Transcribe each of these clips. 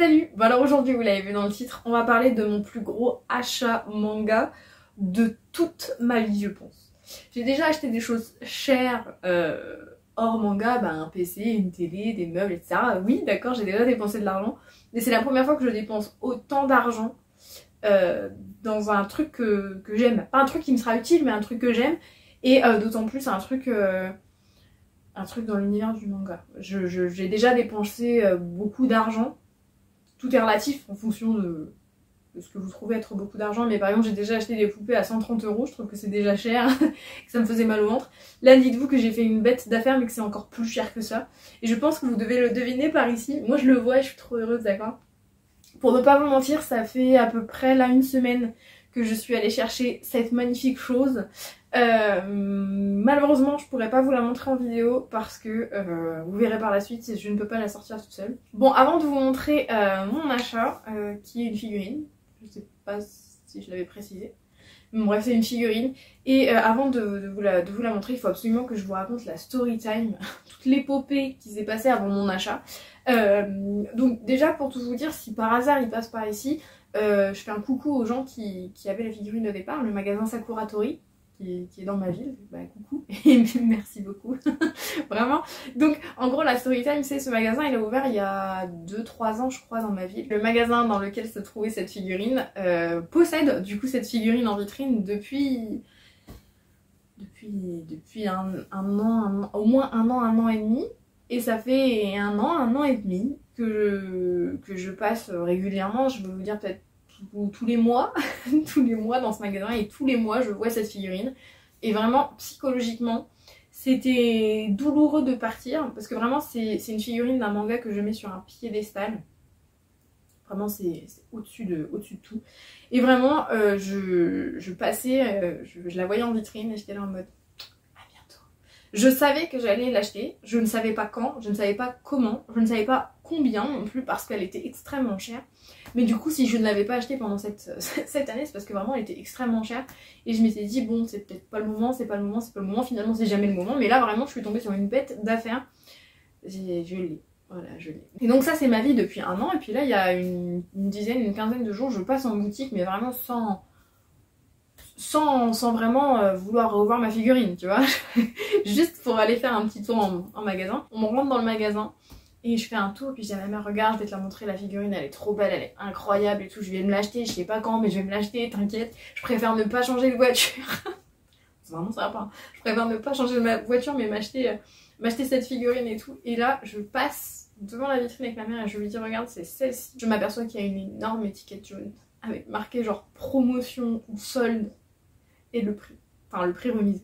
Salut! Bon alors aujourd'hui, vous l'avez vu dans le titre, on va parler de mon plus gros achat manga de toute ma vie, je pense. J'ai déjà acheté des choses chères hors manga, un PC, une télé, des meubles, etc. Oui, d'accord, j'ai déjà dépensé de l'argent, mais c'est la première fois que je dépense autant d'argent dans un truc que j'aime. Pas un truc qui me sera utile, mais un truc que j'aime, et d'autant plus un truc dans l'univers du manga. J'ai déjà dépensé beaucoup d'argent. Tout est relatif en fonction de ce que vous trouvez être beaucoup d'argent, mais par exemple j'ai déjà acheté des poupées à 130 €, je trouve que c'est déjà cher, que ça me faisait mal au ventre. Là dites-vous que j'ai fait une bête d'affaires mais que c'est encore plus cher que ça. Et je pense que vous devez le deviner par ici. Moi je le vois et je suis trop heureuse, d'accord. Pour ne pas vous mentir, ça fait à peu près là une semaine que je suis allée chercher cette magnifique chose. Malheureusement je pourrais pas vous la montrer en vidéo parce que vous verrez par la suite, je ne peux pas la sortir toute seule. Bon, avant de vous montrer mon achat qui est une figurine, je sais pas si je l'avais précisé, mais bref c'est une figurine, et avant de vous la montrer, il faut absolument que je vous raconte la story time, toute l'épopée qui s'est passée avant mon achat. Donc déjà pour tout vous dire, si par hasard il passe par ici, je fais un coucou aux gens qui avaient la figurine au départ, le magasin Sakuratori qui est dans ma ville, coucou et merci beaucoup. Vraiment. Donc en gros la Storytime, c'est ce magasin, il a ouvert il y a 2-3 ans je crois dans ma ville. Le magasin dans lequel se trouvait cette figurine possède du coup cette figurine en vitrine depuis un an, au moins un an et demi. Et ça fait un an et demi que je passe régulièrement, je veux vous dire peut-être tous les mois, tous les mois dans ce magasin, et tous les mois je vois cette figurine. Et vraiment psychologiquement c'était douloureux de partir parce que vraiment c'est une figurine d'un manga que je mets sur un piédestal. Vraiment c'est au-dessus de tout. Et vraiment je passais, je la voyais en vitrine et j'étais là en mode à bientôt. Je savais que j'allais l'acheter, je ne savais pas quand, je ne savais pas comment, je ne savais pas combien non plus parce qu'elle était extrêmement chère. Mais du coup si je ne l'avais pas acheté pendant cette année, c'est parce que vraiment elle était extrêmement chère. Et je m'étais dit bon c'est peut-être pas le moment, c'est pas le moment, c'est pas le moment, finalement c'est jamais le moment. Mais là vraiment je suis tombée sur une bête d'affaires. Je l'ai, voilà je l'ai. Et donc ça c'est ma vie depuis un an. Et puis là il y a une quinzaine de jours je passe en boutique, mais vraiment sans vraiment vouloir revoir ma figurine, tu vois. Juste pour aller faire un petit tour en magasin. On rentre dans le magasin et je fais un tour, puis je dis à ma mère regarde, je vais te la montrer, la figurine elle est trop belle, elle est incroyable et tout, je vais me l'acheter, je sais pas quand mais je vais me l'acheter, t'inquiète, je préfère ne pas changer de voiture. C'est vraiment ça va pas, je préfère ne pas changer de voiture mais m'acheter cette figurine et tout. Et là je passe devant la vitrine avec ma mère et je lui dis regarde c'est celle-ci. Je m'aperçois qu'il y a une énorme étiquette jaune avec marqué genre promotion ou solde et le prix, enfin le prix remisé.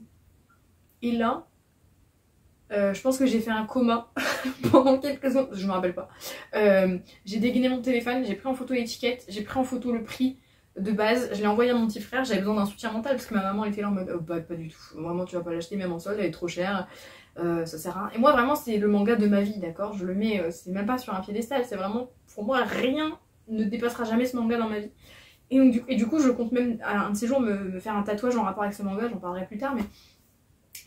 Et là je pense que j'ai fait un coma pendant quelques secondes, je me rappelle pas. J'ai dégainé mon téléphone, j'ai pris en photo l'étiquette, j'ai pris en photo le prix de base, je l'ai envoyé à mon petit frère, j'avais besoin d'un soutien mental parce que ma maman était là en mode pas du tout, vraiment tu vas pas l'acheter même en solde, elle est trop chère, ça sert à rien. Et moi vraiment c'est le manga de ma vie, d'accord, je le mets, c'est même pas sur un piédestal, c'est vraiment, pour moi rien ne dépassera jamais ce manga dans ma vie. Et donc du coup je compte même un de ces jours me faire un tatouage en rapport avec ce manga, j'en parlerai plus tard, mais...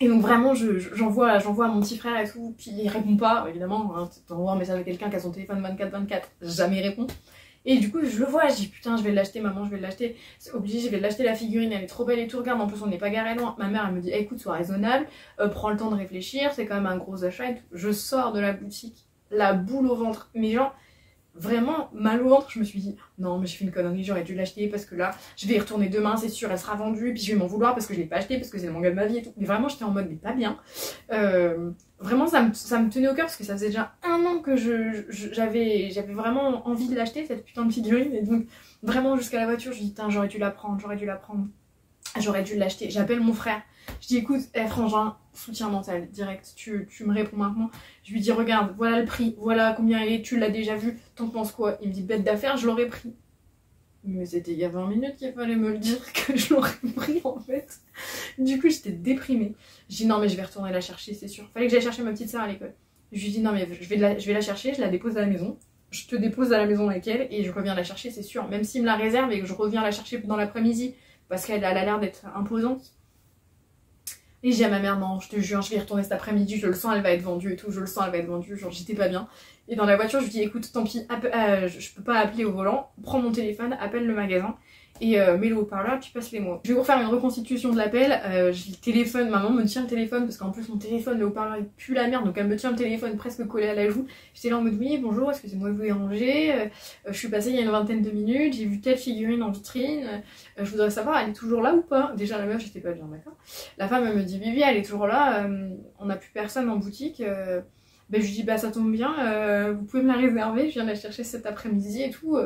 Et donc vraiment j'envoie à mon petit frère et tout, puis il répond pas, évidemment, hein, t'envoies un message à quelqu'un qui a son téléphone 24/24, jamais il répond. Et du coup je le vois, je dis putain je vais l'acheter maman, je vais l'acheter, c'est obligé, je vais l'acheter la figurine, elle est trop belle et tout, regarde, en plus on n'est pas garé loin. Ma mère elle me dit écoute sois raisonnable, prends le temps de réfléchir, c'est quand même un gros achat et tout. Je sors de la boutique, la boule au ventre, mais genre... vraiment mal au ventre, je me suis dit non mais j'ai fait une connerie, j'aurais dû l'acheter parce que là je vais y retourner demain c'est sûr, elle sera vendue et puis je vais m'en vouloir parce que je l'ai pas acheté parce que c'est le manga de ma vie et tout. Mais vraiment j'étais en mode mais pas bien, vraiment ça me tenait au cœur parce que ça faisait déjà un an que j'avais vraiment envie de l'acheter cette putain de figurine. Et donc vraiment jusqu'à la voiture je me dis putain j'aurais dû la prendre, j'aurais dû l'acheter. J'appelle mon frère, je dis écoute, frangin, soutien mental direct, tu me réponds maintenant. Je lui dis regarde, voilà le prix, voilà combien elle est, tu l'as déjà vu, t'en penses quoi? Il me dit bête d'affaires, je l'aurais pris. Mais c'était il y a 20 minutes qu'il fallait me le dire que je l'aurais pris en fait. Du coup j'étais déprimée. Je dis non mais je vais retourner la chercher c'est sûr. Fallait que j'aille chercher ma petite sœur à l'école. Je lui dis non mais je vais la chercher, je la dépose à la maison. Je te dépose à la maison avec elle et je reviens la chercher c'est sûr. Même s'il me la réserve et que je reviens la chercher dans l'après-midi parce qu'elle a l'air d'être imposante. Et j'ai dit à ma mère, non, je te jure, je vais y retourner cet après-midi, je le sens, elle va être vendue et tout, je le sens, elle va être vendue, genre j'étais pas bien. Et dans la voiture, je lui dis, écoute, tant pis, je peux pas appeler au volant, prends mon téléphone, appelle le magasin et mets le haut-parleur, tu passes les mots. Je vais vous refaire une reconstitution de l'appel, je téléphone, maman me tient le téléphone parce qu'en plus mon téléphone, le haut-parleur il pue la merde, donc elle me tient le téléphone presque collé à la joue. J'étais là en mode oui, bonjour, excusez-moi de vous déranger, je suis passée il y a une vingtaine de minutes, j'ai vu telle figurine en vitrine, je voudrais savoir, elle est toujours là ou pas? Déjà la meuf, j'étais pas bien, d'accord? La femme elle me dit oui, oui, elle est toujours là, on n'a plus personne en boutique. Ben, je lui dis bah ça tombe bien, vous pouvez me la réserver, je viens la chercher cet après-midi et tout.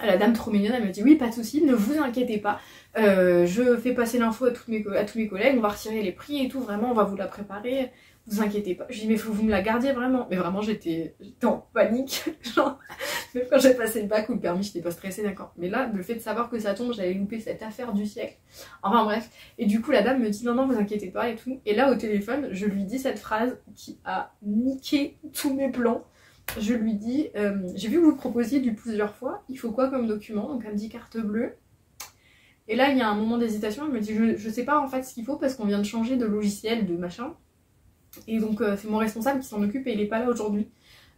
La dame trop mignonne, elle me dit oui pas de soucis, ne vous inquiétez pas, je fais passer l'info à tous mes collègues, on va retirer les prix et tout, vraiment on va vous la préparer, vous inquiétez pas. Je dis mais faut que vous me la gardiez vraiment, mais vraiment j'étais en panique, genre même quand j'ai passé le bac ou le permis j'étais pas stressée d'accord, mais là le fait de savoir que ça tombe, j'avais loupé cette affaire du siècle, enfin bref, et du coup la dame me dit non non vous inquiétez pas et tout, et là au téléphone je lui dis cette phrase qui a niqué tous mes plans. Je lui dis, j'ai vu que vous proposiez du plusieurs fois, il faut quoi comme document? Donc elle me dit carte bleue. Et là il y a un moment d'hésitation, elle me dit je sais pas en fait ce qu'il faut parce qu'on vient de changer de logiciel, de machin. Et donc c'est mon responsable qui s'en occupe et il est pas là aujourd'hui.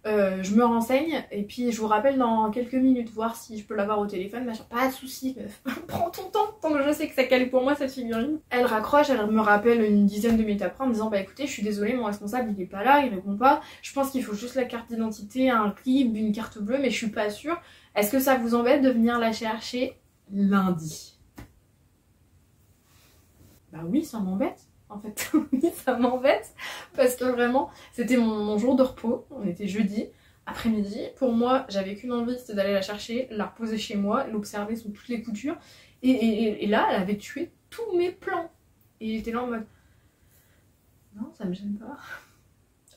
Je me renseigne et puis je vous rappelle dans quelques minutes voir si je peux l'avoir au téléphone, machin. Pas de soucis meuf, prends ton temps tant que je sais que ça calme pour moi cette figurine. Elle raccroche, elle me rappelle une dizaine de minutes après en me disant bah écoutez je suis désolée mon responsable il est pas là, il répond pas, je pense qu'il faut juste la carte d'identité, un RIB, une carte bleue mais je suis pas sûre, est-ce que ça vous embête de venir la chercher lundi? Bah oui ça m'embête. En fait, oui, ça m'embête parce que vraiment, c'était mon jour de repos. On était jeudi, après-midi. Pour moi, j'avais qu'une envie, c'était d'aller la chercher, la reposer chez moi, l'observer sous toutes les coutures. Et là, elle avait tué tous mes plans. Et j'étais là en mode non, ça me gêne pas.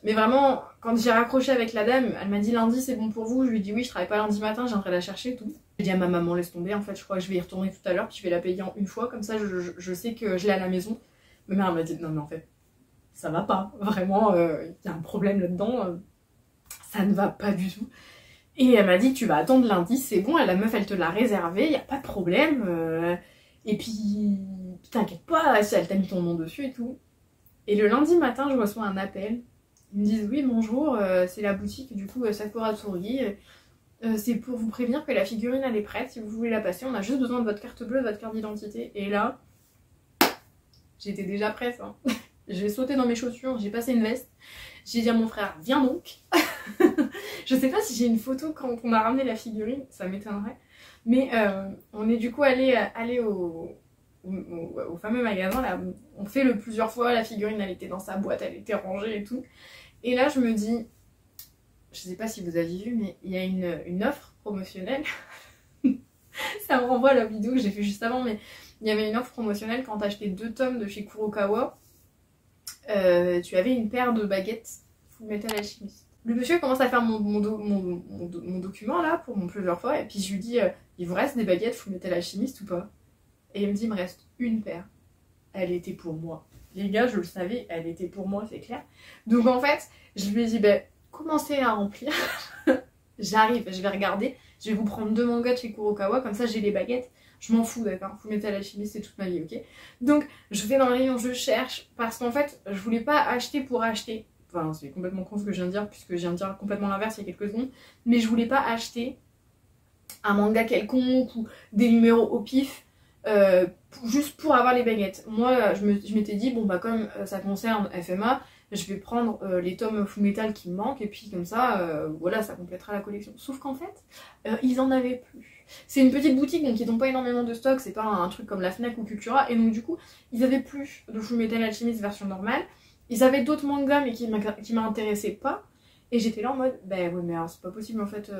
Mais vraiment, quand j'ai raccroché avec la dame, elle m'a dit lundi c'est bon pour vous. Je lui ai dit oui, je travaille pas lundi matin, j'aimerais la chercher et tout. J'ai dit à ma maman laisse tomber, en fait, je crois que je vais y retourner tout à l'heure, puis je vais la payer en une fois, comme ça je sais que je l'ai à la maison. Ma mère m'a dit non mais en fait ça va pas, vraiment il y a un problème là-dedans, ça ne va pas du tout. Et elle m'a dit tu vas attendre lundi, c'est bon, la meuf elle te l'a réservé, il y a pas de problème, et puis t'inquiète pas, si elle t'a mis ton nom dessus et tout. Et le lundi matin je reçois un appel, ils me disent oui bonjour, c'est la boutique du coup Sakura Tsurugi, c'est pour vous prévenir que la figurine elle est prête, si vous voulez la passer, on a juste besoin de votre carte bleue, de votre carte d'identité. Et là j'étais déjà prête, hein. J'ai sauté dans mes chaussures, j'ai passé une veste. J'ai dit à mon frère, viens donc. Je sais pas si j'ai une photo quand on a ramené la figurine, ça m'étonnerait. Mais on est du coup allé au fameux magasin. Là, on fait le plusieurs fois, la figurine elle était dans sa boîte, elle était rangée et tout. Et là je me dis, je sais pas si vous avez vu, mais il y a une offre promotionnelle. Ça me renvoie à la vidéo que j'ai fait juste avant, mais il y avait une offre promotionnelle quand t'achetais 2 tomes de chez Kurokawa. Tu avais une paire de baguettes Full Metal Alchemist. Le monsieur commence à faire mon document là pour mon plusieurs fois et puis je lui dis il vous reste des baguettes Full Metal Alchemist ou pas? Et il me dit il me reste une paire. Elle était pour moi. Les gars je le savais, elle était pour moi c'est clair. Donc en fait je lui ai dit ben commencez à remplir. J'arrive, je vais regarder, je vais vous prendre 2 mangas de chez Kurokawa comme ça j'ai les baguettes. Je m'en fous d'accord, Full Metal Alchemist c'est toute ma vie, ok? Donc je vais dans le rayon, je cherche, parce qu'en fait je voulais pas acheter pour acheter. Enfin c'est complètement con ce que je viens de dire, puisque je viens de dire complètement l'inverse il y a quelques secondes. Mais je voulais pas acheter un manga quelconque ou des numéros au pif, juste pour avoir les baguettes. Moi je m'étais dit, bon bah comme ça concerne FMA, je vais prendre les tomes Full Metal qui me manquent et puis comme ça, voilà, ça complétera la collection. Sauf qu'en fait, ils en avaient plus. C'est une petite boutique donc ils n'ont pas énormément de stock, c'est pas un truc comme la Fnac ou Cultura, et donc du coup, ils avaient plus de Full Metal Alchemist version normale. Ils avaient d'autres mangas mais qui m'intéressaient pas. Et j'étais là en mode, bah ouais mais alors c'est pas possible en fait,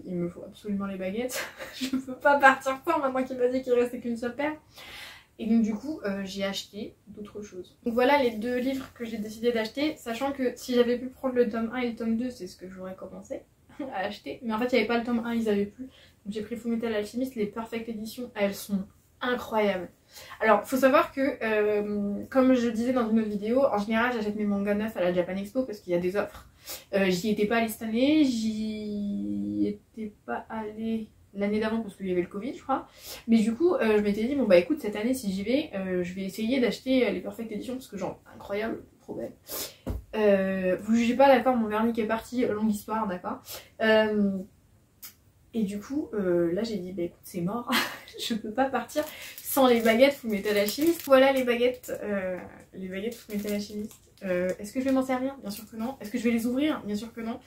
il me faut absolument les baguettes. Je peux pas partir sans maintenant qu'il m'a dit qu'il restait qu'une seule paire. Et donc du coup j'ai acheté d'autres choses. Donc voilà les 2 livres que j'ai décidé d'acheter, sachant que si j'avais pu prendre le tome 1 et le tome 2 c'est ce que j'aurais commencé à acheter. Mais en fait il n'y avait pas le tome 1, ils avaient plus. Donc j'ai pris Full Metal Alchemist, les Perfect Edition, elles sont incroyables. Alors faut savoir que comme je disais dans une autre vidéo, en général j'achète mes mangas neufs à la Japan Expo parce qu'il y a des offres. J'y étais pas allée cette année, j'y étais pas allée l'année d'avant parce qu'il y avait le Covid je crois. Mais du coup je m'étais dit bon bah écoute cette année si j'y vais je vais essayer d'acheter les Perfect Edition parce que genre incroyable, trop belle. Vous jugez pas d'accord, mon vernis qui est parti, longue histoire d'accord. Et du coup là j'ai dit bah écoute c'est mort, je peux pas partir sans les baguettes Fullmetal Alchemist. Voilà les baguettes Fullmetal Alchemist. Est-ce que je vais m'en servir? Bien sûr que non. Est-ce que je vais les ouvrir? Bien sûr que non.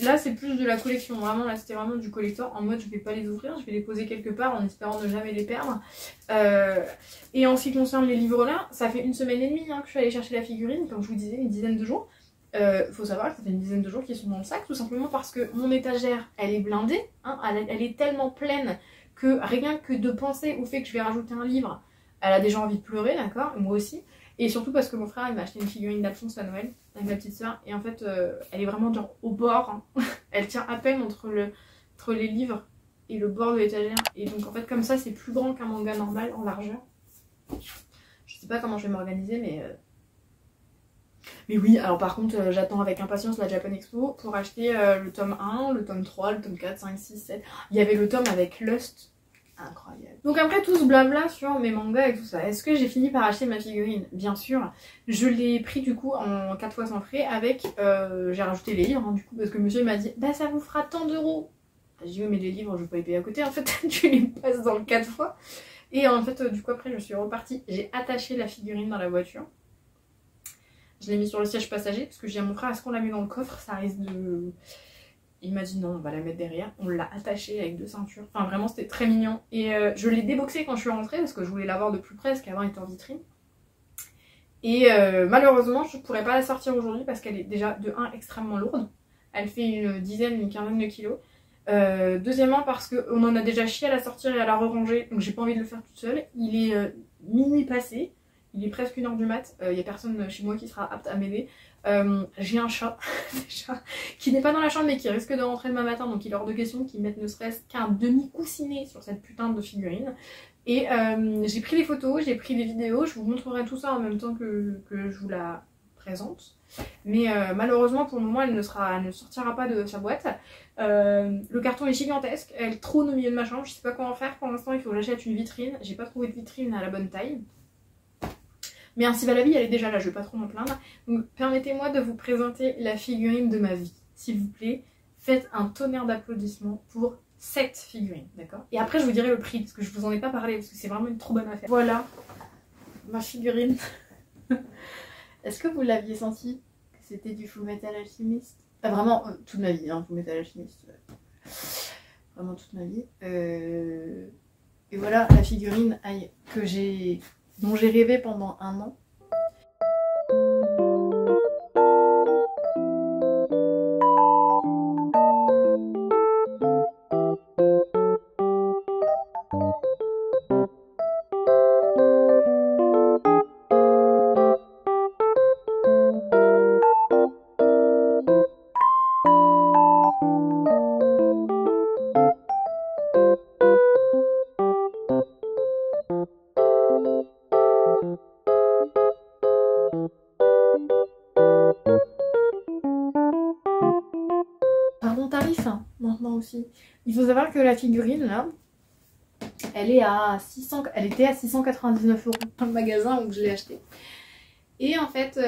Là c'est plus de la collection, vraiment là c'était vraiment du collector en mode je vais pas les ouvrir, je vais les poser quelque part en espérant ne jamais les perdre. Et en ce qui concerne les livres là, ça fait 1 semaine et demie hein, que je suis allée chercher la figurine, comme je vous disais, une dizaine de jours. Faut savoir que ça fait une dizaine de jours qu'ils sont dans le sac, tout simplement parce que mon étagère elle est blindée, hein, elle est tellement pleine que rien que de penser au fait que je vais rajouter un livre, elle a déjà envie de pleurer, d'accord, moi aussi. Et surtout parce que mon frère il m'a acheté une figurine d'Alphonse à Noël avec ma petite soeur et en fait elle est vraiment genre au bord, hein. Elle tient à peine entre les livres et le bord de l'étagère et donc en fait comme ça c'est plus grand qu'un manga normal en largeur. Je sais pas comment je vais m'organiser mais oui, alors par contre j'attends avec impatience la Japan Expo pour acheter le tome 1, le tome 3, le tome 4, 5, 6, 7. Il y avait le tome avec Lust. Incroyable. Donc après tout ce blabla sur mes mangas et tout ça, est-ce que j'ai fini par acheter ma figurine? Bien sûr. Je l'ai pris du coup en 4 fois sans frais avec... j'ai rajouté les livres hein, du coup parce que monsieur m'a dit bah ça vous fera tant d'euros. J'ai dit oui mais les livres je vais pas les payer à côté en fait, tu les passes dans le 4 fois. Et en fait du coup après je suis repartie, j'ai attaché la figurine dans la voiture. Je l'ai mis sur le siège passager parce que j'ai dit à mon frère est-ce qu'on la met dans le coffre, ça risque de... Il m'a dit non, on va la mettre derrière. On l'a attachée avec 2 ceintures. Enfin vraiment c'était très mignon. Et je l'ai déboxée quand je suis rentrée parce que je voulais la voir de plus près parce qu'avant elle était en vitrine. Et malheureusement je ne pourrais pas la sortir aujourd'hui parce qu'elle est déjà de 1 extrêmement lourde. Elle fait une dizaine, une quinzaine de kilos. Deuxièmement parce qu'on en a déjà chié à la sortir et à la re-ranger. Donc j'ai pas envie de le faire toute seule. Il est minuit passé. Il est presque 1h du mat. Il n'y a personne chez moi qui sera apte à m'aider. J'ai un chat déjà qui n'est pas dans la chambre mais qui risque de rentrer demain matin donc il est hors de question qu'il mette ne serait-ce qu'un demi-coussinet sur cette putain de figurine. Et j'ai pris des photos, j'ai pris des vidéos, je vous montrerai tout ça en même temps que je vous la présente. Mais malheureusement pour le moment elle ne sortira pas de sa boîte. Le carton est gigantesque, elle trône au milieu de ma chambre, je sais pas quoi en faire pour l'instant, il faut que j'achète une vitrine. J'ai pas trouvé de vitrine à la bonne taille. Mais ainsi va la vie, elle est déjà là, je vais pas trop m'en plaindre. Donc permettez-moi de vous présenter la figurine de ma vie. S'il vous plaît, faites un tonnerre d'applaudissements pour cette figurine, d'accord? Et après je vous dirai le prix, parce que je vous en ai pas parlé, parce que c'est vraiment une trop bonne affaire. Voilà, ma figurine. Est-ce que vous l'aviez senti que c'était du Fullmetal Alchemist? Ah, vraiment, toute ma vie, hein, Fullmetal Alchemist. Vraiment toute ma vie. Et voilà la figurine dont j'ai rêvé pendant 1 an. Par mon tarif, hein, maintenant aussi. Il faut savoir que la figurine là, elle était à 699 € dans le magasin où je l'ai acheté. Et en fait,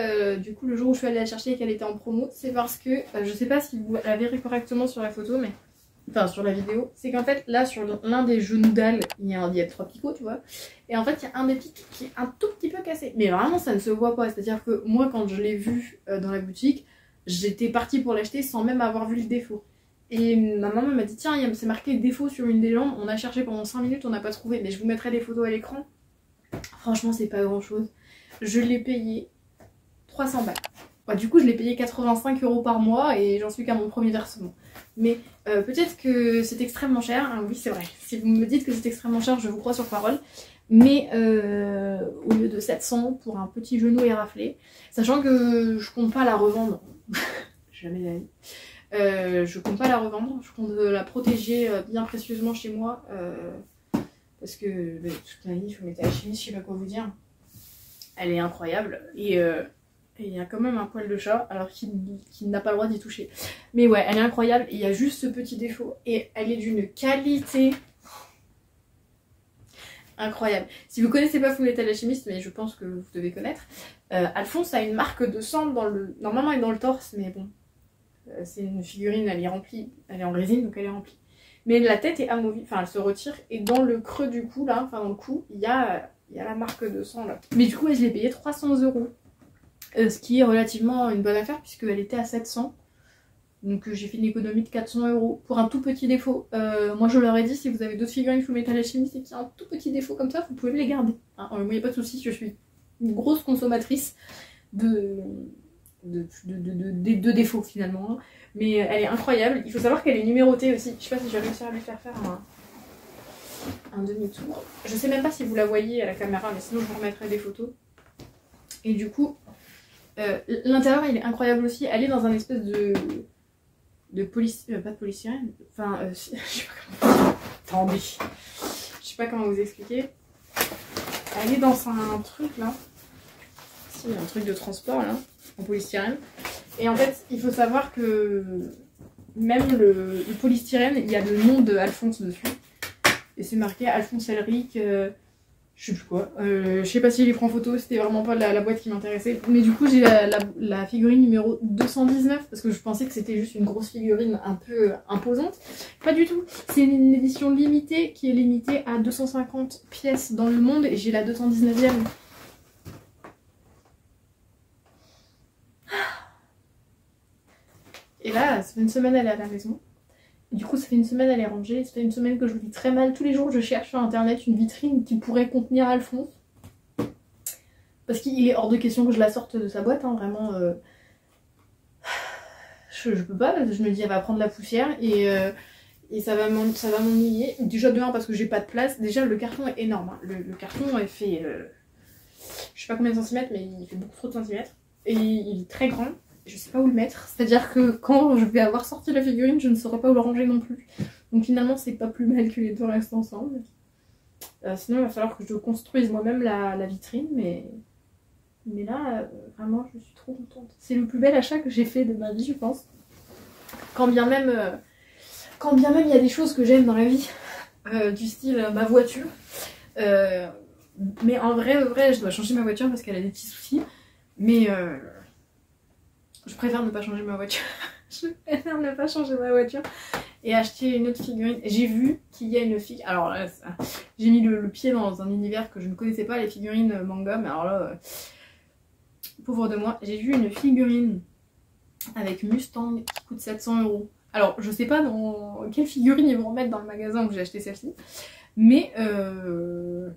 du coup, le jour où je suis allée la chercher et qu'elle était en promo, c'est parce que, je sais pas si vous la verrez correctement sur la photo, mais enfin sur la vidéo, c'est qu'en fait là sur l'un des genoux d'Al, il y a 3 picots, tu vois. Et en fait, il y a un des pics qui est un tout petit peu cassé. Mais vraiment, ça ne se voit pas. C'est-à-dire que moi, quand je l'ai vu dans la boutique, j'étais partie pour l'acheter sans même avoir vu le défaut. Et ma maman m'a dit tiens, c'est marqué défaut sur une des jambes. On a cherché pendant 5 minutes, on n'a pas trouvé. Mais je vous mettrai des photos à l'écran. Franchement, c'est pas grand chose. Je l'ai payé 300 balles. Ouais, du coup, je l'ai payé 85 € par mois et j'en suis qu'à mon premier versement. Mais peut-être que c'est extrêmement cher. Hein, oui, c'est vrai. Si vous me dites que c'est extrêmement cher, je vous crois sur parole. Mais au lieu de 700 pour un petit genou éraflé, sachant que je compte pas la revendre. Jamais la vie. Je compte pas la revendre, je compte la protéger bien précieusement chez moi parce que toute ma vie, Fullmetal Alchemist, je sais pas quoi vous dire. Elle est incroyable et Et il y a quand même un poil de chat, alors qu'il n'a pas le droit d'y toucher. Mais ouais, elle est incroyable, et il y a juste ce petit défaut, et elle est d'une qualité incroyable. Si vous connaissez pas Fullmetal Alchemist, mais je pense que vous devez connaître, Alphonse a une marque de sang dans le... Normalement elle est dans le torse, mais bon, c'est une figurine, elle est remplie, elle est en résine, donc elle est remplie. Mais la tête est amovible, enfin elle se retire, et dans le creux du cou, là, enfin dans le cou, il y a la marque de sang là. Mais du coup, je l'ai payé 300 €. Ce qui est relativement une bonne affaire puisqu'elle était à 700. Donc j'ai fait une économie de 400 € pour un tout petit défaut. Moi je leur ai dit, si vous avez d'autres figurines Fullmetal Alchemist et qu'il y a un tout petit défaut comme ça, vous pouvez me les garder. Hein, moi il n'y a pas de souci, je suis une grosse consommatrice de défauts finalement. Hein. Mais elle est incroyable. Il faut savoir qu'elle est numérotée aussi. Je sais pas si je vais réussir à lui faire un demi-tour. Je sais même pas si vous la voyez à la caméra, mais sinon je vous remettrai des photos. Et du coup, l'intérieur il est incroyable aussi. Elle est dans un espèce de police... pas de polystyrène. Enfin, je sais pas comment... Attendez. Je sais pas comment vous expliquer. Elle est dans un truc là. Si, un truc de transport là, en polystyrène. Et en fait, il faut savoir que même le polystyrène, il y a le nom de Alphonse dessus. Et c'est marqué Alphonse Elric, je sais plus quoi. Je sais pas si je les prends en photo, c'était vraiment pas la boîte qui m'intéressait. Mais du coup, j'ai la figurine numéro 219 parce que je pensais que c'était juste une grosse figurine un peu imposante. Pas du tout. C'est une édition limitée qui est limitée à 250 pièces dans le monde et j'ai la 219e. Et là, ça fait une semaine elle est à la maison. Du coup, ça fait une semaine elle est rangée. Ça fait une semaine que je vis très mal. Tous les jours, je cherche sur internet une vitrine qui pourrait contenir Alphonse. Parce qu'il est hors de question que je la sorte de sa boîte, hein, vraiment. Je peux pas, je me dis elle va prendre la poussière et ça va m'ennuyer. Déjà de un parce que j'ai pas de place. Déjà le carton est énorme. Hein. Le carton il fait je sais pas combien de centimètres, mais il fait beaucoup trop de centimètres. Et il est très grand. Je sais pas où le mettre. C'est-à-dire que quand je vais avoir sorti la figurine, je ne saurais pas où le ranger non plus. Donc finalement c'est pas plus mal que les deux restent ensemble. Sinon il va falloir que je construise moi-même la vitrine, mais là vraiment je suis trop contente. C'est le plus bel achat que j'ai fait de ma vie je pense. Quand bien même il y a des choses que j'aime dans la vie, du style ma voiture. Mais en vrai je dois changer ma voiture parce qu'elle a des petits soucis. Mais je préfère ne pas changer ma voiture. Je préfère ne pas changer ma voiture et acheter une autre figurine. J'ai vu qu'il y a une figurine. Alors là, j'ai mis le pied dans un univers que je ne connaissais pas, les figurines manga. Mais alors là, pauvre de moi, j'ai vu une figurine avec Mustang qui coûte 700 €. Alors je sais pas dans quelle figurine ils vont remettre dans le magasin où j'ai acheté celle-ci. Mais je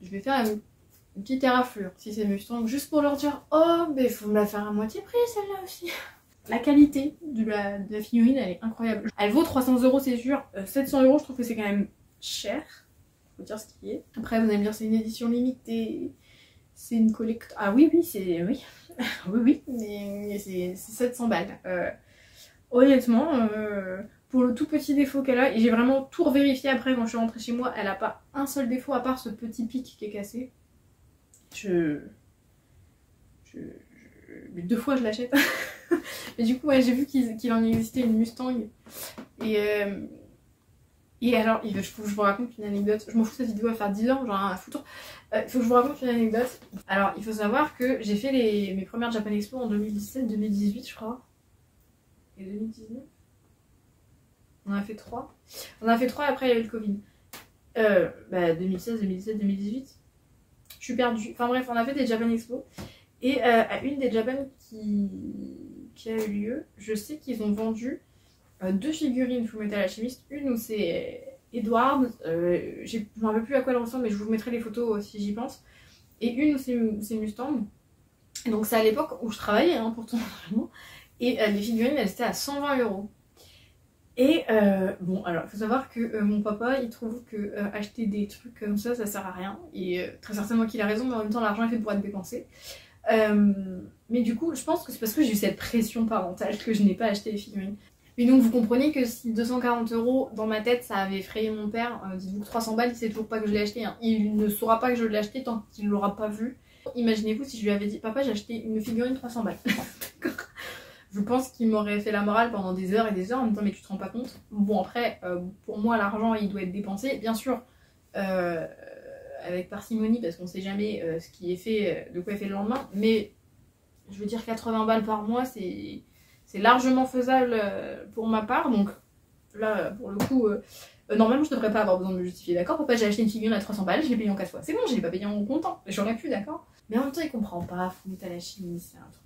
vais faire une petite éraflure si c'est Mustang, juste pour leur dire oh mais faut me la faire à moitié prix celle-là aussi. La qualité de la figurine elle est incroyable. Elle vaut 300 € c'est sûr, 700 € je trouve que c'est quand même cher, faut dire ce qui est. Après vous allez me dire c'est une édition limitée, c'est une collecte. Ah oui c'est oui. oui mais c'est 700 balles. Honnêtement pour le tout petit défaut qu'elle a, et j'ai vraiment tout revérifié après quand je suis rentrée chez moi, elle a pas un seul défaut à part ce petit pic qui est cassé. Mais 2 fois je l'achète. Mais du coup ouais, j'ai vu qu'il en existait une Mustang et alors il faut que je vous raconte une anecdote. Je m'en fous, cette vidéo va faire 10 heures, j'en ai rien à foutre. Il faut que je vous raconte une anecdote. Alors il faut savoir que j'ai fait mes premières Japan Expo en 2017-2018 je crois. Et 2019 on en a fait 3. On en a fait 3 et après il y a eu le Covid. 2016, 2017, 2018. Je suis perdue. Enfin bref, on a fait des Japan Expo. Et à une des Japan qui a eu lieu, je sais qu'ils ont vendu 2 figurines Fullmetal Alchemist. Une où c'est Edward, je ne me rappelle plus à quoi elle ressemble, mais je vous mettrai les photos si j'y pense. Et une où c'est Mustang. Donc c'est à l'époque où je travaillais, hein, pourtant vraiment. Et les figurines, elles étaient à 120 €. Et bon, alors il faut savoir que mon papa il trouve que acheter des trucs comme ça sert à rien. Et très certainement qu'il a raison, mais en même temps l'argent est fait pour être dépensé. Mais du coup, je pense que c'est parce que j'ai eu cette pression parentale que je n'ai pas acheté les figurines. Et donc vous comprenez que si 240 € dans ma tête ça avait effrayé mon père, dites-vous que 300 balles il sait toujours pas que je l'ai acheté. Hein. Il ne saura pas que je l'ai acheté tant qu'il l'aura pas vu. Imaginez-vous si je lui avais dit papa j'ai acheté une figurine 300 balles. D'accord. Je pense qu'il m'aurait fait la morale pendant des heures et des heures en me disant mais tu te rends pas compte. Bon après pour moi l'argent il doit être dépensé bien sûr avec parcimonie parce qu'on sait jamais ce qui est fait, de quoi est fait le lendemain, mais je veux dire 80 balles par mois c'est largement faisable pour ma part, donc là pour le coup normalement je devrais pas avoir besoin de me justifier, d'accord papa j'ai acheté une figurine à 300 balles, je l'ai payé en 4 fois, c'est bon je l'ai pas payé en comptant, j'aurais pu d'accord, mais en même temps il comprend pas, Fullmetal Alchemist c'est un truc,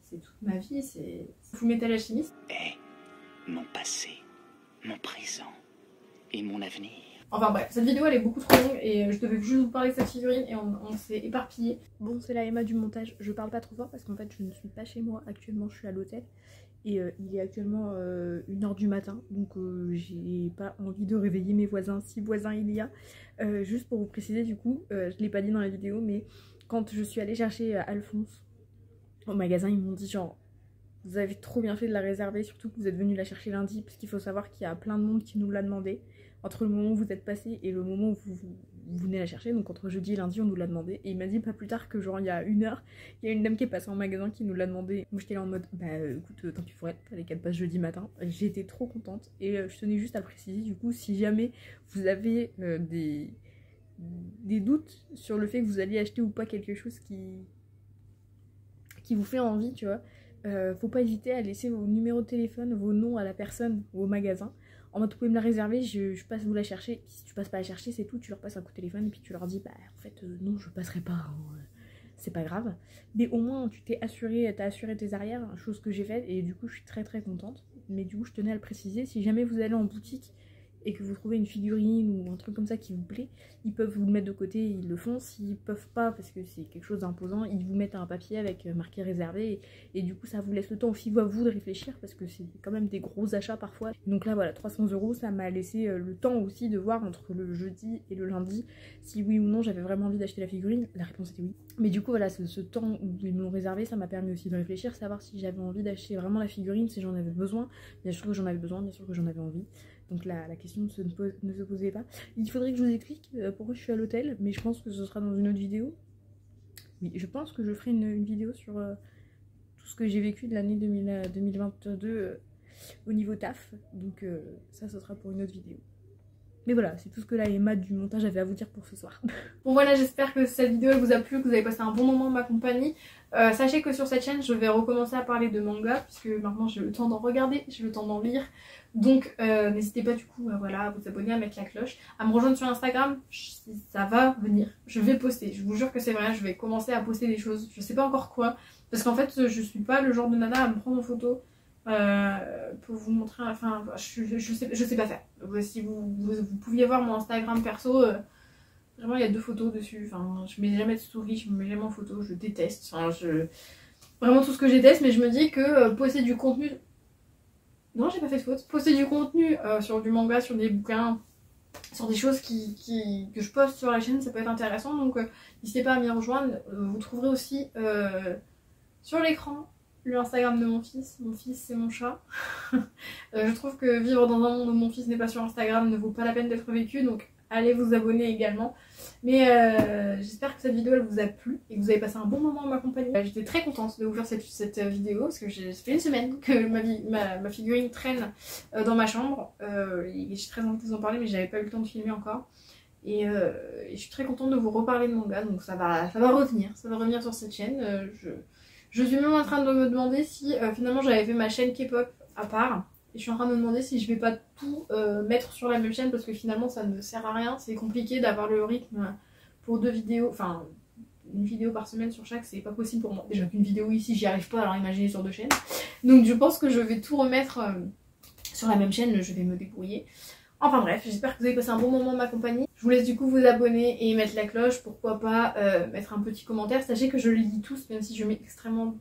c'est toute ma vie, c'est Fullmetal Alchemist. Mon passé, mon présent et mon avenir. Enfin bref, cette vidéo elle est beaucoup trop longue et je devais juste vous parler de cette figurine et on s'est éparpillé. Bon c'est la Emma du montage, je parle pas trop fort parce qu'en fait je ne suis pas chez moi, actuellement je suis à l'hôtel et il est actuellement 1h du matin donc j'ai pas envie de réveiller mes voisins si voisins il y a. Juste pour vous préciser du coup, je l'ai pas dit dans la vidéo mais quand je suis allée chercher Alphonse au magasin ils m'ont dit genre vous avez trop bien fait de la réserver, surtout que vous êtes venu la chercher lundi parce qu'il faut savoir qu'il y a plein de monde qui nous l'a demandé. Entre le moment où vous êtes passé et le moment où vous venez la chercher, donc entre jeudi et lundi on nous l'a demandé. Et il m'a dit pas plus tard que genre il y a 1 heure, il y a une dame qui est passée en magasin qui nous l'a demandé. Moi j'étais là en mode bah écoute tant pis pour elle, fallait qu'elle passe jeudi matin. J'étais trop contente et je tenais juste à le préciser du coup si jamais vous avez des doutes sur le fait que vous alliez acheter ou pas quelque chose qui vous fait envie, tu vois. Faut pas hésiter à laisser vos numéros de téléphone, vos noms à la personne ou au magasin. En mode, vous pouvez me la réserver, je passe vous la chercher. Si tu passes pas la chercher, c'est tout, tu leur passes un coup de téléphone et puis tu leur dis, bah en fait, non, je passerai pas, hein, c'est pas grave. Mais au moins, tu t'es assuré, t'as assuré tes arrières, chose que j'ai faite et du coup, je suis très très contente. Mais du coup, je tenais à le préciser, si jamais vous allez en boutique et que vous trouvez une figurine ou un truc comme ça qui vous plaît, ils peuvent vous le mettre de côté, ils le font. S'ils peuvent pas parce que c'est quelque chose d'imposant, ils vous mettent un papier avec marqué réservé et du coup ça vous laisse le temps aussi à vous de réfléchir parce que c'est quand même des gros achats parfois. Donc là voilà, 300 € ça m'a laissé le temps aussi de voir entre le jeudi et le lundi si oui ou non j'avais vraiment envie d'acheter la figurine. La réponse était oui. Mais du coup voilà, ce temps où ils me l'ont réservé, ça m'a permis aussi de réfléchir, savoir si j'avais envie d'acheter vraiment la figurine, si j'en avais besoin. Bien sûr que j'en avais besoin, bien sûr que j'en avais envie. Donc la question ne se posait pas. Il faudrait que je vous explique pourquoi je suis à l'hôtel, mais je pense que ce sera dans une autre vidéo. Oui, je pense que je ferai une vidéo sur tout ce que j'ai vécu de l'année 2022 au niveau taf. Donc ça, ce sera pour une autre vidéo. Mais voilà, c'est tout ce que la Emma du montage avait à vous dire pour ce soir. Bon voilà, j'espère que cette vidéo elle vous a plu, que vous avez passé un bon moment en ma compagnie. Sachez que sur cette chaîne, je vais recommencer à parler de manga, puisque maintenant j'ai le temps d'en regarder, j'ai le temps d'en lire. Donc n'hésitez pas du coup voilà, à vous abonner, à mettre la cloche, à me rejoindre sur Instagram, ça va venir. Je vais poster, je vous jure que c'est vrai, je vais commencer à poster des choses, je sais pas encore quoi. Parce qu'en fait, je suis pas le genre de nana à me prendre en photo. Pour vous montrer, enfin je sais pas faire. Si vous pouviez voir mon Instagram perso, vraiment il y a 2 photos dessus, enfin je mets jamais de story, je me mets jamais en photo, je déteste, enfin vraiment tout ce que je déteste, mais je me dis que poster du contenu, non j'ai pas fait de faute, poster du contenu sur du manga, sur des bouquins, sur des choses que je poste sur la chaîne, ça peut être intéressant, donc n'hésitez pas à m'y rejoindre. Vous trouverez aussi sur l'écran le Instagram de mon fils c'est mon chat. Je trouve que vivre dans un monde où mon fils n'est pas sur Instagram ne vaut pas la peine d'être vécu, donc allez vous abonner également. Mais j'espère que cette vidéo elle vous a plu et que vous avez passé un bon moment en ma compagnie. J'étais très contente de vous faire cette vidéo parce que ça fait une semaine que ma figurine traîne dans ma chambre et j'ai très envie de vous en parler mais j'avais pas eu le temps de filmer encore. Et je suis très contente de vous reparler de manga, donc ça va revenir sur cette chaîne. Je suis même en train de me demander si finalement j'avais fait ma chaîne K-pop à part. Et je suis en train de me demander si je vais pas tout mettre sur la même chaîne parce que finalement ça ne sert à rien. C'est compliqué d'avoir le rythme pour 2 vidéos, enfin une vidéo par semaine sur chaque, c'est pas possible pour moi. Déjà qu'une vidéo ici j'y arrive pas, alors imaginez sur 2 chaînes. Donc je pense que je vais tout remettre sur la même chaîne, je vais me débrouiller. Enfin bref, j'espère que vous avez passé un bon moment en ma compagnie. Je vous laisse du coup vous abonner et mettre la cloche, pourquoi pas mettre un petit commentaire. Sachez que je les lis tous, même si je mets extrêmement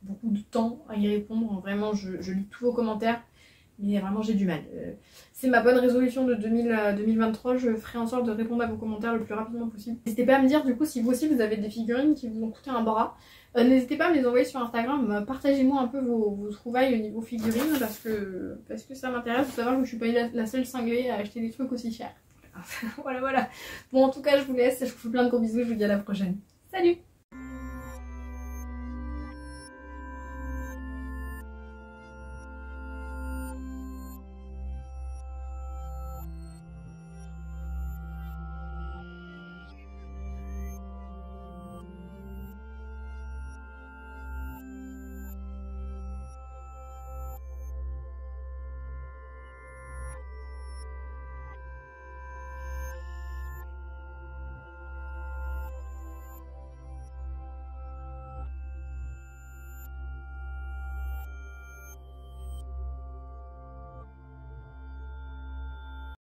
beaucoup de temps à y répondre. Vraiment, je lis tous vos commentaires, mais vraiment j'ai du mal. C'est ma bonne résolution de 2023, je ferai en sorte de répondre à vos commentaires le plus rapidement possible. N'hésitez pas à me dire du coup si vous aussi vous avez des figurines qui vous ont coûté un bras. N'hésitez pas à me les envoyer sur Instagram, partagez-moi un peu vos trouvailles au niveau figurines parce que ça m'intéresse de savoir que je suis pas la seule cinglée à acheter des trucs aussi chers. Voilà, voilà. Bon, en tout cas, je vous laisse. Je vous fais plein de gros bisous. Je vous dis à la prochaine. Salut!